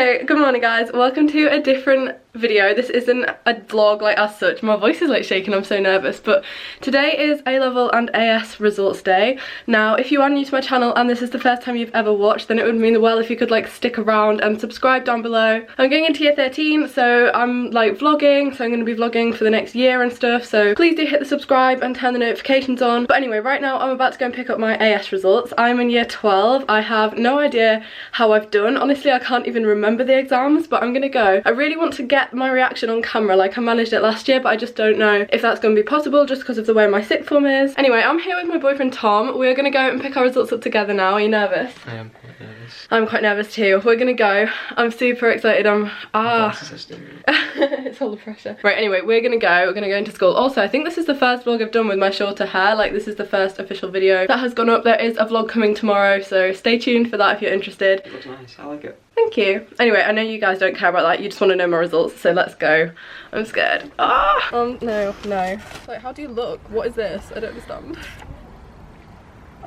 So good morning guys, welcome to a different video. This isn't a vlog like as such. My voice is like shaking, I'm so nervous, but today is A-level and AS results day. Now if you are new to my channel and this is the first time you've ever watched, then it would mean the world if you could like stick around and subscribe down below. I'm going into year 13, so I'm like vlogging, so I'm going to be vlogging for the next year and stuff, so please do hit the subscribe and turn the notifications on. But anyway, right now I'm about to go and pick up my AS results. I'm in year 12. I have no idea how I've done. Honestly, I can't even remember the exams, but I'm gonna go. I really want to get my reaction on camera, like I managed it last year, but I just don't know if that's gonna be possible just because of the way my sixth form is. Anyway, I'm here with my boyfriend Tom. We're gonna go and pick our results up together now. Are you nervous? I am quite nervous. I'm quite nervous too. We're gonna go. I'm super excited. It's all the pressure. Right, anyway, we're gonna go into school. Also, I think this is the first vlog I've done with my shorter hair. Like, this is the first official video that has gone up. There is a vlog coming tomorrow, so stay tuned for that if you're interested. It looks nice, I like it. Thank you. Anyway, I know you guys don't care about that, you just want to know my results, so let's go. I'm scared. No. Like, how do you look? What is this? I don't understand.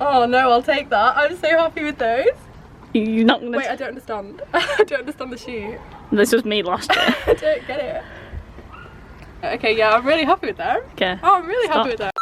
Oh no, I'll take that. I'm so happy with those. You're not gonna. Wait, I don't understand. I don't understand the sheet. This was me last year. I don't get it. Okay, yeah, I'm really happy with them. Okay. Oh, I'm really happy with them.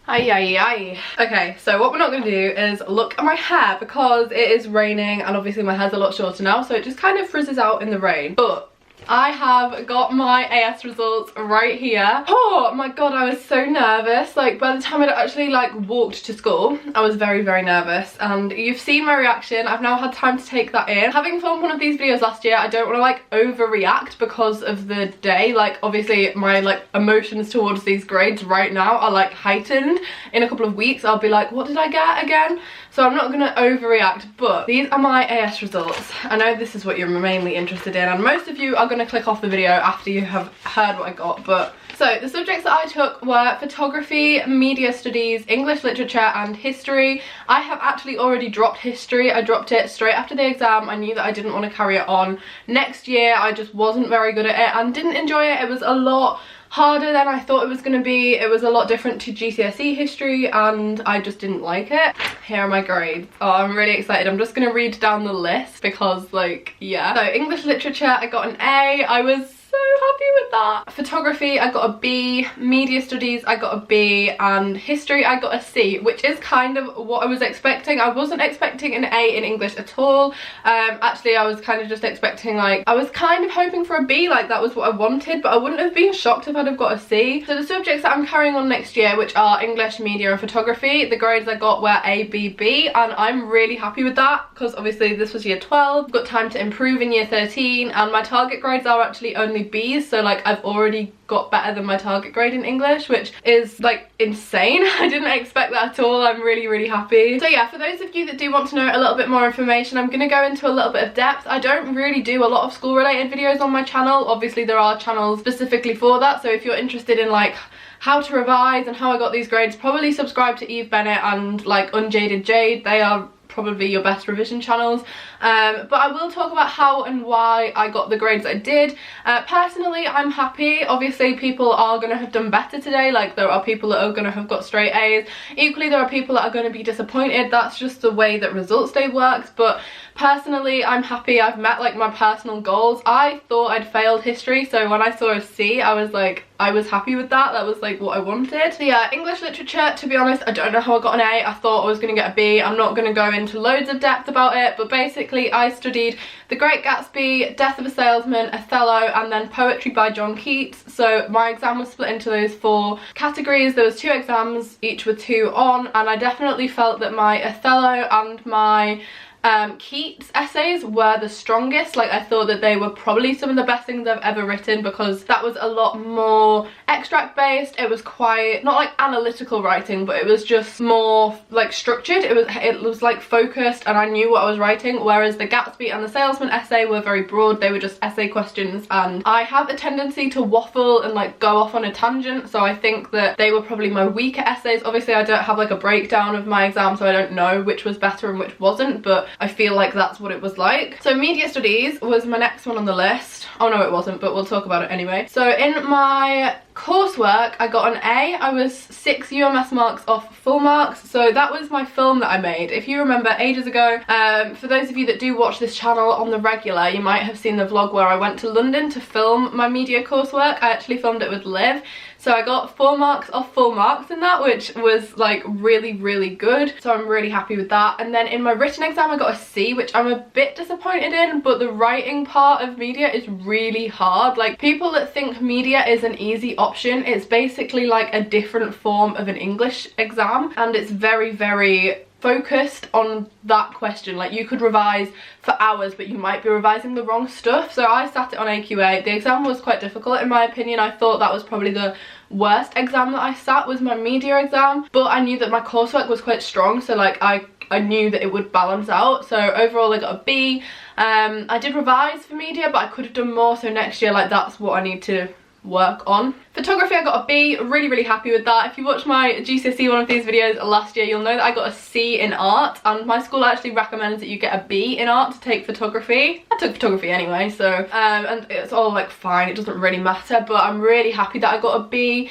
Aye. Okay, so what we're not going to do is look at my hair because it is raining and obviously my hair's a lot shorter now, so it just kind of frizzes out in the rain. But I have got my AS results right here. Oh my god, I was so nervous. Like, by the time I'd actually like walked to school, I was very nervous, and you've seen my reaction. I've now had time to take that in. Having filmed one of these videos last year, I don't want to like overreact because of the day. Like, obviously my like emotions towards these grades right now are like heightened. In a couple of weeks I'll be like, what did I get again? So I'm not gonna overreact, but these are my AS results. I know this is what you're mainly interested in, and most of you are gonna click off the video after you have heard what I got. But so the subjects that I took were photography, media studies, English literature and history. I have actually already dropped history. I dropped it straight after the exam. I knew that I didn't want to carry it on next year. I just wasn't very good at it and didn't enjoy it. It was a lot harder than I thought it was going to be. It was a lot different to GCSE history and I just didn't like it. Here are my grades. Oh, I'm really excited. I'm just going to read down the list because, like, yeah. So English literature, I got an A. I was so happy with that. Photography, I got a B. Media studies, I got a B. And history, I got a C, which is kind of what I was expecting. I wasn't expecting an A in English at all. Actually, I was kind of just expecting, like, I was kind of hoping for a B, like that was what I wanted, but I wouldn't have been shocked if I'd have got a C. So the subjects that I'm carrying on next year, which are English, media and photography, the grades I got were A, B, B, and I'm really happy with that because obviously this was year 12. I've got time to improve in year 13 and my target grades are actually only B's, so like I've already got better than my target grade in English, which is like insane. I didn't expect that at all. I'm really happy. So yeah, for those of you that do want to know a little bit more information, I'm going to go into a little bit of depth. I don't really do a lot of school related videos on my channel. Obviously there are channels specifically for that, so if you're interested in like how to revise and how I got these grades, probably subscribe to Eve Bennett and like Unjaded Jade. They are probably your best revision channels, but I will talk about how and why I got the grades I did. Personally, I'm happy. Obviously people are going to have done better today, like there are people that are going to have got straight A's. Equally there are people that are going to be disappointed. That's just the way that results day works, but personally I'm happy. I've met like my personal goals. I thought I'd failed history, so when I saw a C I was like, I was happy with that. That was like what I wanted. So yeah, English literature, to be honest, I don't know how I got an A. I thought I was going to get a B. I'm not going to go into loads of depth about it, but basically I studied The Great Gatsby, Death of a Salesman, Othello and then Poetry by John Keats. So my exam was split into those 4 categories. There was 2 exams, each with 2 on, and I definitely felt that my Othello and my Keats essays were the strongest. Like, I thought that they were probably some of the best things I've ever written because that was a lot more extract based. It was quite, not like analytical writing, but it was just more like structured. It was like focused and I knew what I was writing, whereas the Gatsby and the Salesman essay were very broad. They were just essay questions and I have a tendency to waffle and like go off on a tangent, so I think that they were probably my weaker essays. Obviously I don't have like a breakdown of my exam, so I don't know which was better and which wasn't, but I feel like that's what it was like. So media studies was my next one on the list. Oh no, it wasn't, but we'll talk about it anyway. So in my coursework, I got an A. I was 6 UMS marks off full marks, so that was my film that I made. If you remember ages ago, for those of you that do watch this channel on the regular, you might have seen the vlog where I went to London to film my media coursework. I actually filmed it with Liv. So I got 4 marks off full marks in that, which was like really good. So I'm really happy with that. And then in my written exam, I got a C, which I'm a bit disappointed in, but the writing part of media is really hard. Like, people that think media is an easy option, it's basically like a different form of an English exam, and it's very focused on that question. Like, you could revise for hours, but you might be revising the wrong stuff. So I sat it on AQA. The exam was quite difficult in my opinion. I thought that was probably the worst exam that I sat, was my media exam, but I knew that my coursework was quite strong, so like I knew that it would balance out. So overall I got a B. I did revise for media, but I could have done more, so next year, like, that's what I need to work on. Photography, I got a B. Really happy with that. If you watched my GCSE one of these videos last year, you'll know that I got a C in art, and my school actually recommends that you get a B in art to take photography. I took photography anyway, so and it's all like fine, it doesn't really matter, but I'm really happy that I got a B.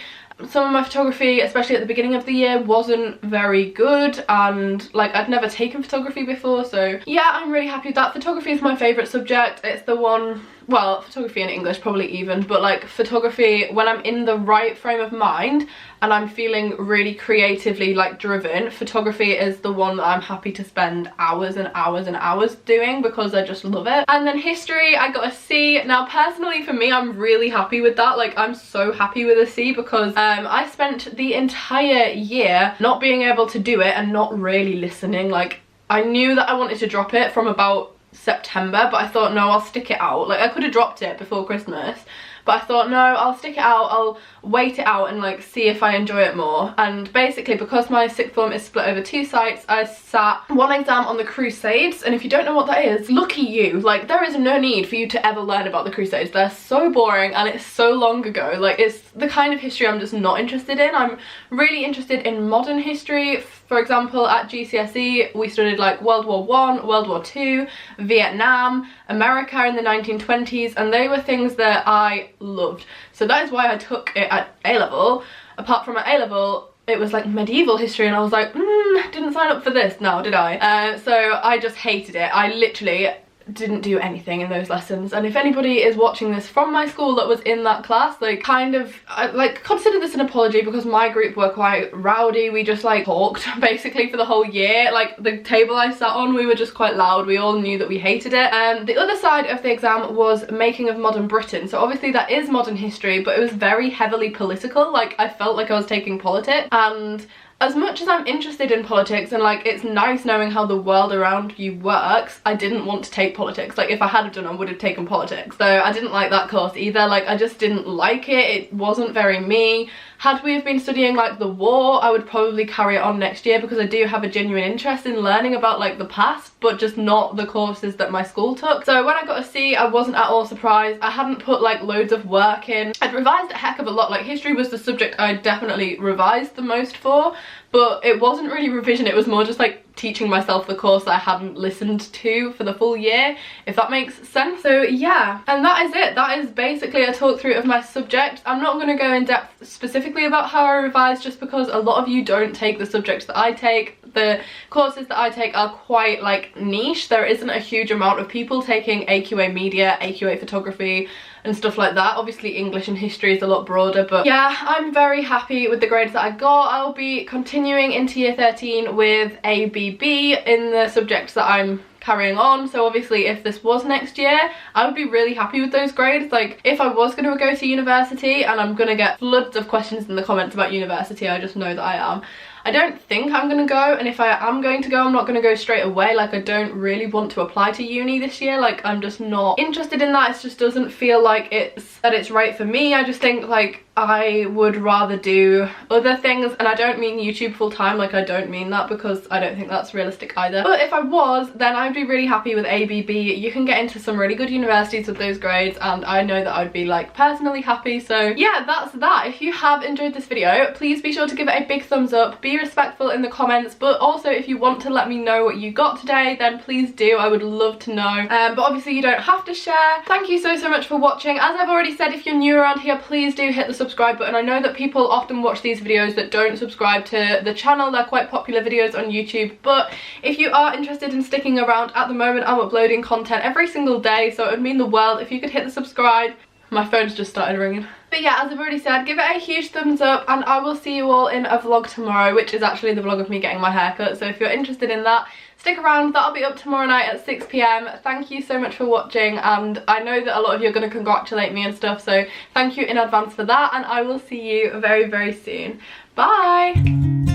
Some of my photography, especially at the beginning of the year, wasn't very good, and like, I'd never taken photography before, so yeah, I'm really happy with that. Photography is my favourite subject. It's the one, well, photography and English probably even, but like photography, when I'm in the right frame of mind and I'm feeling really creatively like driven, photography is the one that I'm happy to spend hours and hours doing, because I just love it. And then history, I got a C. Now personally for me, I'm really happy with that. Like, I'm so happy with a C, because I spent the entire year not being able to do it and not really listening. Like, I knew that I wanted to drop it from about September, but I thought, no, I'll stick it out. Like, I could have dropped it before Christmas, but I thought, no, I'll stick it out, I'll wait it out and like see if I enjoy it more. And basically, because my sixth form is split over 2 sites, I sat one exam on the Crusades, and if you don't know what that is, lucky you. Like, there is no need for you to ever learn about the Crusades. They're so boring and it's so long ago. Like, it's the kind of history I'm just not interested in. I'm really interested in modern history. For example, at GCSE, we studied like World War I, World War II, Vietnam, America in the 1920s, and they were things that I loved. So that is why I took it at A-level. Apart from at A-level, it was like medieval history, and I was like, didn't sign up for this now, did I? So I just hated it. I literally didn't do anything in those lessons. And if anybody is watching this from my school that was in that class, like, kind of like consider this an apology, because my group were quite rowdy. We just like talked basically for the whole year. Like, the table I sat on, we were just quite loud. We all knew that we hated it. The other side of the exam was making of modern Britain. So obviously that is modern history, but it was very heavily political. Like, I felt like I was taking politics, and as much as I'm interested in politics and like it's nice knowing how the world around you works, I didn't want to take politics. Like, if I had done, I would have taken politics. So I didn't like that course either. Like, I just didn't like it. It wasn't very me. Had we have been studying like the war, I would probably carry it on next year, because I do have a genuine interest in learning about like the past, but just not the courses that my school took. So when I got a C, I wasn't at all surprised. I hadn't put like loads of work in. I'd revised a heck of a lot. Like, history was the subject I definitely revised the most for, but it wasn't really revision. It was more just like teaching myself the course I hadn't listened to for the full year, if that makes sense. So yeah, and that is it. That is basically a talk through of my subject. I'm not going to go in depth specifically about how I revise, just because a lot of you don't take the subjects that I take. The courses that I take are quite like niche. There isn't a huge amount of people taking AQA media, AQA photography and stuff like that. Obviously English and history is a lot broader, but yeah, I'm very happy with the grades that I got. I'll be continuing into year 13 with a BB in the subjects that I'm carrying on. So obviously if this was next year, I would be really happy with those grades. Like, if I was going to go to university, and I'm going to get floods of questions in the comments about university, I just know that I am. I don't think I'm gonna go, and if I am going to go, I'm not gonna go straight away. Like, I don't really want to apply to uni this year. Like, I'm just not interested in that. It just doesn't feel like it's right for me. I just think like I would rather do other things, and I don't mean YouTube full time. Like, I don't mean that, because I don't think that's realistic either. But if I was, then I'd be really happy with ABB. You can get into some really good universities with those grades, and I know that I'd be like personally happy. So yeah, that's that. If you have enjoyed this video, please be sure to give it a big thumbs up. Be be respectful in the comments, but also if you want to let me know what you got today, then please do. I would love to know. But obviously you don't have to share. Thank you so much for watching. As I've already said, if you're new around here, please do hit the subscribe button. I know that people often watch these videos that don't subscribe to the channel. They're quite popular videos on YouTube, but if you are interested in sticking around, at the moment I'm uploading content every single day, so it would mean the world if you could hit the subscribe. My phone's just started ringing. But yeah, as I've already said, give it a huge thumbs up, and I will see you all in a vlog tomorrow, which is actually the vlog of me getting my hair cut. So if you're interested in that, stick around. That'll be up tomorrow night at 6 PM. Thank you so much for watching, and I know that a lot of you are going to congratulate me and stuff, so thank you in advance for that, and I will see you very, very soon. Bye!